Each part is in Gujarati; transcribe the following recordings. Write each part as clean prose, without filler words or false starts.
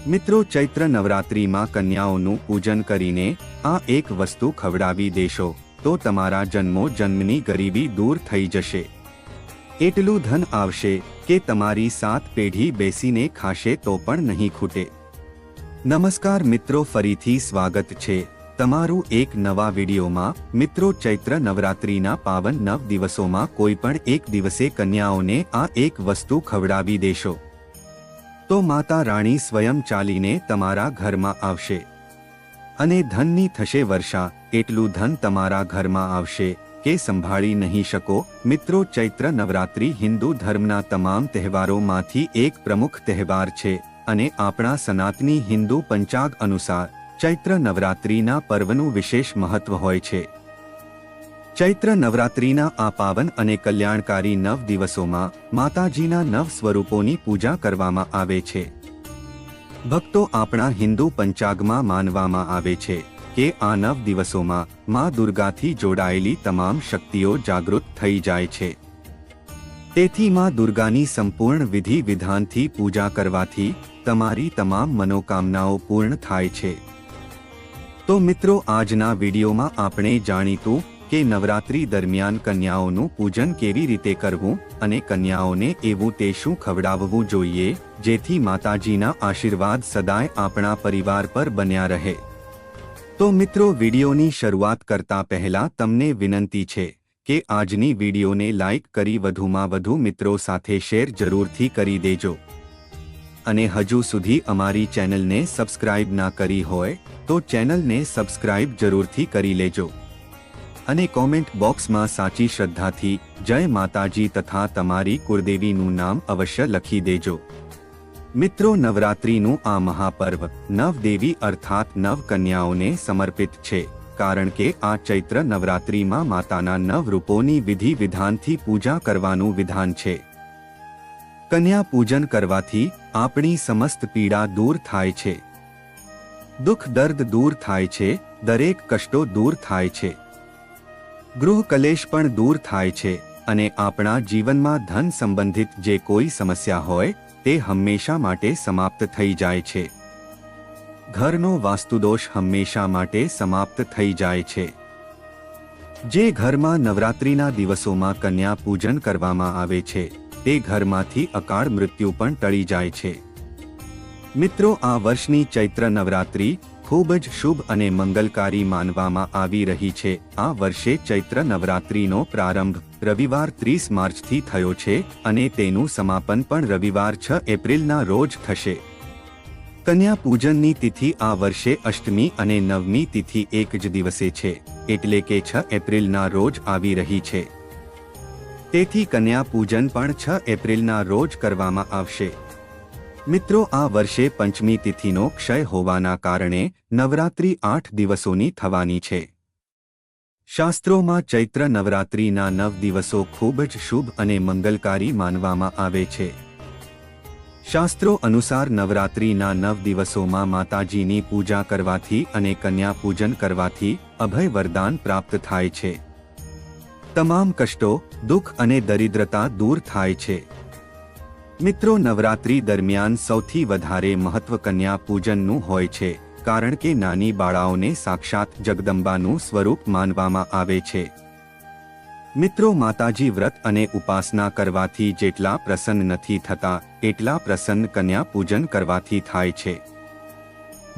મિત્રો, ચૈત્ર નવરાત્રિમાં કન્યાઓનું પૂજન કરીને આ એક વસ્તુ ખવડાવી દેશો તો તમારા જન્મો જન્મની ગરીબી દૂર થઈ જશે. એટલું ધન આવશે કે તમારી 7 પેઢી બેસીને ખાશે તો પણ નહીં ખૂટે. નમસ્કાર મિત્રો, ફરીથી સ્વાગત છે તમારું એક નવા વિડીયોમાં. મિત્રો, ચૈત્ર નવરાત્રિના પાવન 9 દિવસોમાં કોઈ પણ એક દિવસે કન્યાઓને આ એક વસ્તુ ખવડાવી દેશો તો માતા રાણી સ્વયં ચાલીને તમારા ઘરમાં આવશે અને ધનની થશે વર્ષા. એટલું ધન તમારા ઘરમાં આવશે કે સંભાળી નહીં શકો. મિત્રો, ચૈત્ર નવરાત્રિ હિન્દુ ધર્મના તમામ તહેવારોમાંથી એક પ્રમુખ તહેવાર છે અને આપણા સનાતની હિન્દુ પંચાંગ અનુસાર ચૈત્ર નવરાત્રિના પર્વનું વિશેષ મહત્વ હોય છે. ચૈત્ર નવરાત્રિના આ પાવન અને કલ્યાણકારી 9 દિવસોમાં માતાજીના 9 સ્વરૂપોની પૂજા કરવામાં આવે છે. ભક્તો, આપણા હિન્દુ પંચાંગમાં માનવામાં આવે છે કે આ 9 દિવસોમાં મા દુર્ગાથી જોડાયેલી તમામ શક્તિઓ જાગૃત થઈ જાય છે. તેથી મા દુર્ગાની સંપૂર્ણ વિધિ વિધાનથી પૂજા કરવાથી તમારી તમામ મનોકામનાઓ પૂર્ણ થાય છે. તો મિત્રો, આજના વિડીયોમાં આપણે જાણીતું કે નવરાત્રિ દરમિયાન કન્યાઓનું પૂજન કેવી રીતે કરવું અને કન્યાઓને એવું તે શું ખવડાવવું જોઈએ જેથી માતાજીના આશીર્વાદ સદાય આપણા પરિવાર પર બન્યા રહે. તો મિત્રો, વિડીયોની શરૂઆત કરતા પહેલા તમને વિનંતી છે કે આજની વિડીયોને લાઈક કરી વધુમાં વધુ મિત્રો સાથે શેર જરૂરથી કરી દેજો અને હજુ સુધી અમારી ચેનલને સબસ્ક્રાઇબ ના કરી હોય તો ચેનલને સબસ્ક્રાઇબ જરૂરથી કરી લેજો અને કોમેન્ટ બોક્સમાં સાચી શ્રદ્ધાથી જય માતાજી તથા તમારી કુળદેવીનું નામ અવશ્ય લખી દેજો. મિત્રો, નવરાત્રિનું આ મહાપર્વ 9 દેવી અર્થાત 9 કન્યાઓને સમર્પિત છે, કારણ કે આ ચૈત્ર નવરાત્રિમાં માતાના 9 રૂપોની વિધિ વિધાનથી પૂજા કરવાનું વિધાન છે. કન્યા પૂજન કરવાથી આપણી સમસ્ત પીડા દૂર થાય છે, દુઃખ દર્દ દૂર થાય છે, દરેક કષ્ટો દૂર થાય છે, ગૃહ કલેશ પણ દૂર થાય છે અને આપણા જીવનમાં ધન સંબંધિત જે કોઈ સમસ્યા હોય તે હંમેશા માટે સમાપ્ત થઈ જાય છે. ઘરનો વાસ્તુદોષ હંમેશા માટે સમાપ્ત થઈ જાય છે. જે ઘરમાં નવરાત્રિના દિવસોમાં કન્યા પૂજન કરવામાં આવે છે તે ઘરમાંથી અકાળ મૃત્યુ પણ ટળી જાય છે. મિત્રો, આ વર્ષની ચૈત્ર નવરાત્રિ ખૂબ જ શુભ અને મંગલકારી માનવામાં આવી રહી છે. આ વર્ષે ચૈત્ર નવરાત્રિનો પ્રારંભ રવિવાર 30 માર્ચથી થયો છે અને તેનું સમાપન પણ રવિવાર 6 એપ્રિલના રોજ થશે. કન્યા પૂજનની તિથિ આ વર્ષે અષ્ટમી અને નવમી તિથિ એક જ દિવસે છે, એટલે કે 6 એપ્રિલના રોજ આવી રહી છે. તેથી કન્યા પૂજન પણ 6 એપ્રિલના રોજ કરવામાં આવશે. મિત્રો, આ વર્ષે પંચમી તિથિનો ક્ષય હોવાના કારણે નવરાત્રિ 8 દિવસોની થવાની છે. શાસ્ત્રોમાં ચૈત્ર નવરાત્રિના 9 દિવસો ખૂબ જ શુભ અને મંગલકારી માનવામાં આવે છે. શાસ્ત્રો અનુસાર નવરાત્રિના 9 દિવસોમાં માતાજીની પૂજા કરવાથી અને કન્યા પૂજન કરવાથી અભય વરદાન પ્રાપ્ત થાય છે. તમામ કષ્ટો, દુઃખ અને દરિદ્રતા દૂર થાય છે. મિત્રો, નવરાત્રિ દરમિયાન સૌથી વધારે મહત્વ કન્યા પૂજનનું હોય છે, કારણ કે નાની બાળાઓને સાક્ષાત જગદંબાનું સ્વરૂપ માનવામાં આવે છે. મિત્રો, માતાજી વ્રત અને ઉપાસના કરવાથી જેટલા પ્રસન્ન નથી થતા એટલા પ્રસન્ન કન્યા પૂજન કરવાથી થાય છે.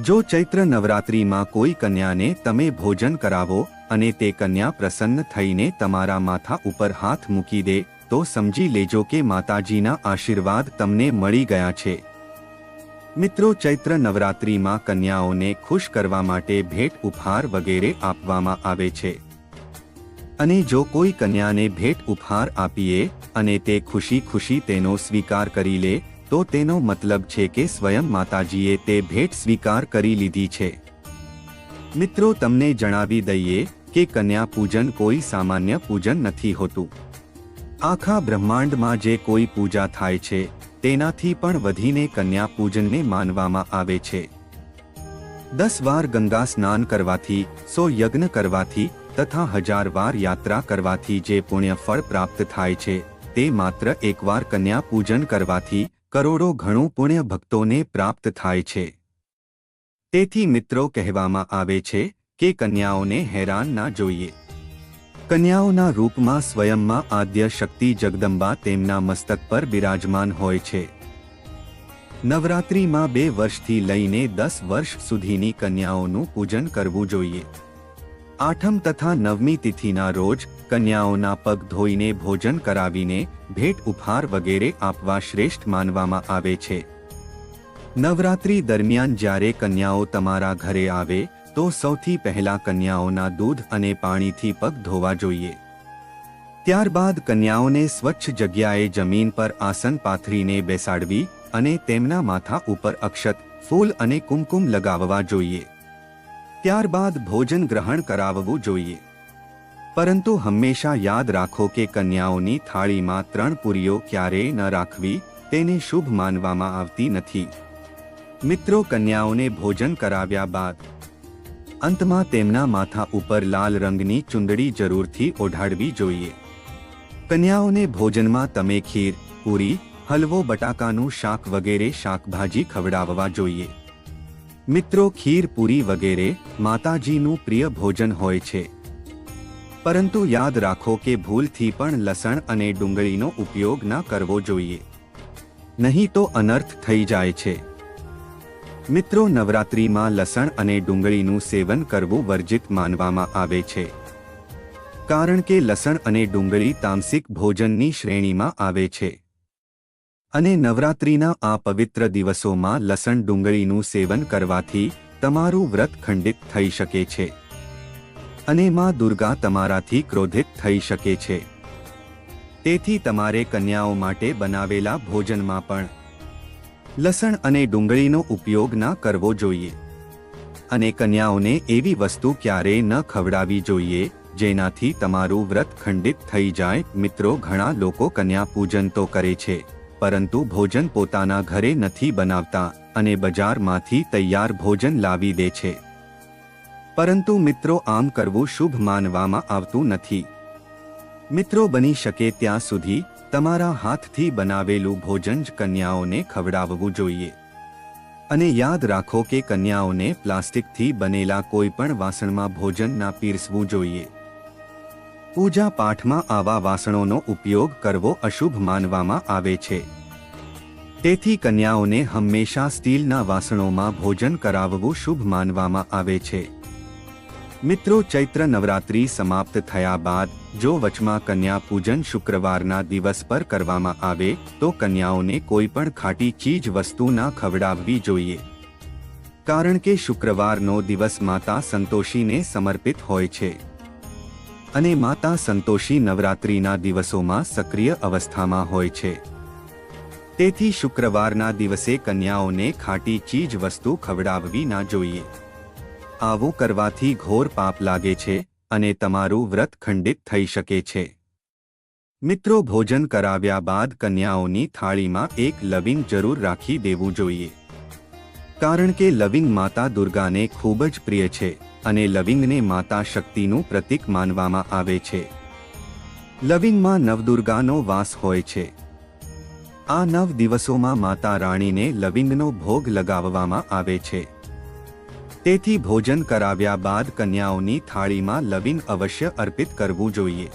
જો ચૈત્ર નવરાત્રિમાં કોઈ કન્યાને તમે ભોજન કરાવો અને તે કન્યા પ્રસન્ન થઈને તમારા માથા ઉપર હાથ મૂકી દે તો સમજી લેજો કે માતાજીના આશીર્વાદ તમને મળી ગયા છે. મિત્રો, ચૈત્ર નવરાત્રિમાં કન્યાઓને ખુશ કરવા માટે ભેટ ઉપહાર વગેરે આપવામાં આવે છે અને જો કોઈ કન્યાને ભેટ ઉપહાર આપીએ અને તે ખુશી ખુશી તેનો સ્વીકાર કરી લે તો તેનો મતલબ છે કે સ્વયં માતાજીએ તે ભેટ સ્વીકાર કરી લીધી છે. મિત્રો, તમને જણાવી દઈએ કે કન્યા પૂજન કોઈ સામાન્ય પૂજન નથી હોતું. આખા બ્રહ્માંડમાં જે કોઈ પૂજા થાય છે તેનાથી પણ વધીને કન્યા પૂજનને માનવામાં આવે છે. 10 વાર ગંગા સ્નાન કરવાથી, 100 યજ્ઞ કરવાથી તથા 1000 વાર યાત્રા કરવાથી જે પુણ્ય ફળ પ્રાપ્ત થાય છે તે માત્ર એકવાર કન્યા પૂજન કરવાથી કરોડો ઘણું પુણ્ય ભક્તોને પ્રાપ્ત થાય છે. તેથી મિત્રો કહેવામાં આવે છે કે કન્યાઓને હેરાન ના જોઈએ. કન્યાઓના રૂપમાં સ્વયંમાં આદ્ય શક્તિ જગદંબા તેમના મસ્તક પર બિરાજમાન હોય છે. નવરાત્રિમાં 2 વર્ષથી લઈને 10 વર્ષ સુધીની કન્યાઓનું પૂજન કરવું જોઈએ. 8મ તથા 9મી તિથિના રોજ કન્યાઓના પગ ધોઈને ભોજન કરાવીને ભેટ ઉપહાર વગેરે આપવા શ્રેષ્ઠ માનવામાં આવે છે. નવરાત્રિ દરમિયાન જ્યારે કન્યાઓ તમારા ઘરે આવે તો સૌથી પહેલા કન્યાઓના દૂધ અને પાણીથી પગ ધોવા જોઈએ. ત્યારબાદ કન્યાઓને સ્વચ્છ જગ્યાએ જમીન પર આસન પાથરીને બેસાડવી અને તેમના માથા ઉપર અક્ષત, ફૂલ અને કુમકુમ લગાવવા જોઈએ. ત્યારબાદ ભોજન ગ્રહણ કરાવવું જોઈએ. પરંતુ હંમેશા યાદ રાખો કે કન્યાઓની થાળીમાં 3 પૂરીઓ ક્યારેય ન રાખવી, તેને શુભ માનવામાં આવતી નથી. મિત્રો કન્યાઓને ભોજન કરાવ્યા બાદ અંતમાં તેમના માથા ઉપર લાલ રંગની ચુંદડી જરૂરથી ઓઢાડવી જોઈએ. કન્યાઓને ભોજનમાં તમે ખીર, પૂરી, હલવો, બટાકાનું શાક વગેરે શાકભાજી ખવડાવવા જોઈએ. મિત્રો ખીર, પૂરી વગેરે માતાજીનું પ્રિય ભોજન હોય છે. પરંતુ યાદ રાખો કે ભૂલથી પણ લસણ અને ડુંગળીનો ઉપયોગ ન કરવો જોઈએ, નહીં તો અનર્થ થઈ જાય છે. મિત્રો નવરાત્રિમાં લસણ અને ડુંગળીનું સેવન કરવું વર્જિત માનવામાં આવે છે, કારણ કે લસણ અને ડુંગળી તામસિક ભોજનની શ્રેણીમાં આવે છે અને નવરાત્રિના આ પવિત્ર દિવસોમાં લસણ ડુંગળીનું સેવન કરવાથી તમારું વ્રત ખંડિત થઈ શકે છે અને માં દુર્ગા તમારાથી ક્રોધિત થઈ શકે છે. તેથી તમારે કન્યાઓ માટે બનાવેલા ભોજનમાં પણ લસણ અને ડુંગળીનો ઉપયોગ ન કરવો જોઈએ અને કન્યાઓને એવી વસ્તુ ક્યારેય ન ખવડાવવી જોઈએ જેનાથી તમારું વ્રત ખંડિત થઈ જાય. મિત્રો ઘણા લોકો કન્યા પૂજન તો કરે છે પરંતુ ભોજન પોતાના ઘરે નથી બનાવતા અને બજારમાંથી તૈયાર ભોજન લાવી દે છે. પરંતુ મિત્રો આમ કરવું શુભ માનવામાં આવતું નથી. મિત્રો બની શકે ત્યાં સુધી તમારા હાથથી બનાવેલું ભોજન જ કન્યાઓને ખવડાવવું જોઈએ. અને યાદ રાખો કે કન્યાઓને પ્લાસ્ટિકથી બનેલા કોઈ પણ વાસણમાં ભોજન ના પીરસવું જોઈએ. પૂજા પાઠમાં આવા વાસણોનો ઉપયોગ કરવો અશુભ માનવામાં આવે છે. તેથી કન્યાઓને હંમેશા સ્ટીલના વાસણોમાં ભોજન કરાવવું શુભ માનવામાં આવે છે. મિત્રો ચૈત્ર નવરાત્રિ સમાપ્ત થયા બાદ જો વચમાં કન્યા પૂજન શુક્રવારના દિવસ પર કરવામાં આવે તો કન્યાઓને કોઈ પણ ખાટી ચીજ વસ્તુ ના ખવડાવવી જોઈએ, કારણ કે શુક્રવારનો દિવસ માતા સંતોષીને સમર્પિત હોય છે અને માતા સંતોષી નવરાત્રિના દિવસોમાં સક્રિય અવસ્થામાં હોય છે. તેથી શુક્રવારના દિવસે કન્યાઓને ખાટી ચીજ વસ્તુ ખવડાવવી ના જોઈએ. આવું કરવાથી ઘોર પાપ લાગે છે અને તમારું વ્રત ખંડિત થઈ શકે છે. મિત્રો ભોજન કરાવ્યા બાદ કન્યાઓની થાળીમાં એક લવિંગ જરૂર રાખી દેવું જોઈએ, કારણ કે લવિંગ માતા દુર્ગાને ખૂબ જ પ્રિય છે અને લવિંગને માતા શક્તિનું પ્રતીક માનવામાં આવે છે. લવિંગમાં નવદુર્ગાનો વાસ હોય છે. આ 9 દિવસોમાં માતા રાણીને લવિંગનો ભોગ લગાવવામાં આવે છે. તેથી ભોજન કરાવ્યા બાદ કન્યાઓની થાળીમાં લવિંગ અવશ્ય અર્પિત કરવું જોઈએ.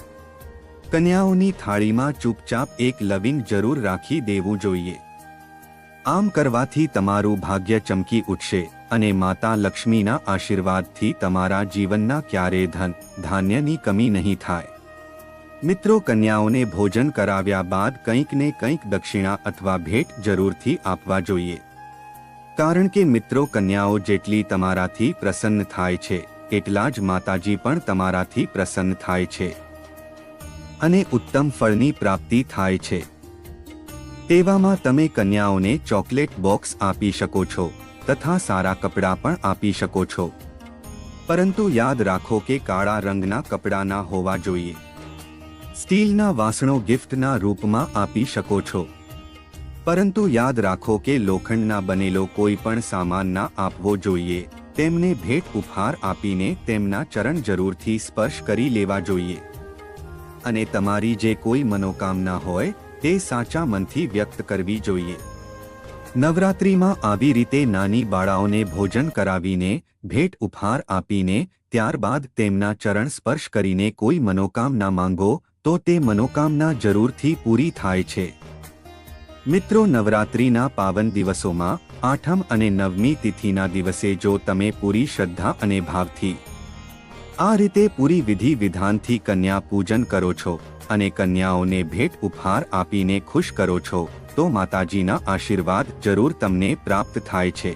કન્યાઓની થાળીમાં ચૂપચાપ એક લવિંગ જરૂર રાખી દેવું જોઈએ. આમ કરવાથી તમારું ભાગ્ય ચમકી ઉઠશે અને માતા લક્ષ્મીના આશીર્વાદથી તમારા જીવનના ક્યારેય ધન ધાન્યની કમી નહીં થાય. મિત્રો કન્યાઓને ભોજન કરાવ્યા બાદ કંઈક ને કંઈક દક્ષિણા અથવા ભેટ જરૂરથી આપવા જોઈએ, કારણ કે મિત્રો કન્યાઓ જેટલી તમારાથી પ્રસન્ન થાય છે એટલા જ માતાજી પણ તમારાથી પ્રસન્ન થાય છે અને ઉત્તમ ફળની પ્રાપ્તિ થાય છે. તેવામાં તમે કન્યાઓને ચોકલેટ બોક્સ આપી શકો છો તથા સારા કપડાં પણ આપી શકો છો. પરંતુ યાદ રાખો કે કાળા રંગના કપડાં ના હોવા જોઈએ. સ્ટીલના વાસણો ગિફ્ટના રૂપમાં આપી શકો છો, પરંતુ યાદ રાખો કે લોખંડના બનેલો કોઈ પણ સામાન ના આપવો જોઈએ. તેમને ભેટ ઉપહાર આપીને તેમના ચરણ જરૂરથી સ્પર્શ કરી લેવા જોઈએ અને તમારી જે કોઈ મનોકામના હોય તે સાચા મનથી વ્યક્ત કરવી જોઈએ. નવરાત્રિમાં આવી રીતે નાની બાળાઓને ભોજન કરાવીને, ભેટ ઉપહાર આપીને, ત્યારબાદ તેમના ચરણ સ્પર્શ કરીને કોઈ મનોકામના માંગો તો તે મનોકામના જરૂરથી પૂરી થાય છે. મિત્રો, નવરાત્રિના પાવન દિવસોમાં 8મ અને 9મી તિથિના દિવસે જો તમે પૂરી શ્રદ્ધા અને ભાવથી આ રીતે પૂરી વિધિ વિધાનથી કન્યા પૂજન કરો છો અને કન્યાઓને ભેટ ઉપહાર આપીને ખુશ કરો છો તો માતાજીના આશીર્વાદ જરૂર તમને પ્રાપ્ત થાય છે.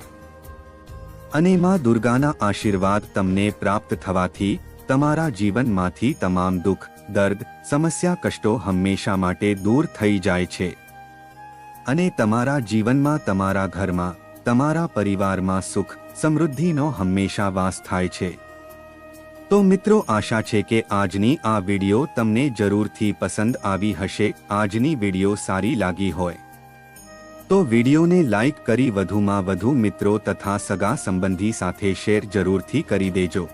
અને માં દુર્ગાના આશીર્વાદ તમને પ્રાપ્ત થવાથી તમારા જીવનમાંથી તમામ દુઃખ, દર્દ, સમસ્યા, કષ્ટો હંમેશા માટે દૂર થઈ જાય છે અને તમારા જીવનમાં, તમારા ઘરમાં, તમારા પરિવારમાં સુખ, સમૃદ્ધિનો હંમેશા વાસ થાય છે. તો મિત્રો, આશા છે કે આજની આ વિડિયો તમને જરૂરથી પસંદ આવી હશે. આજની વિડિયો સારી લાગી હોય તો વિડિયોને લાઈક કરી વધુમાં વધુ મિત્રો તથા સગા સંબંધી સાથે શેર જરૂરથી કરી દેજો.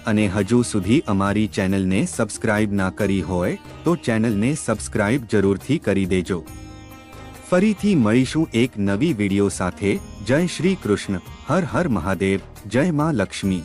અને હજુ સુધી અમારી ચેનલને સબસ્ક્રાઇબ ના કરી હોય તો ચેનલને સબસ્ક્રાઇબ જરૂરથી કરી દેજો. ફરીથી મળીશું એક નવી વિડિયો સાથે. જય શ્રી કૃષ્ણ. હર હર મહાદેવ. જય માં લક્ષ્મી.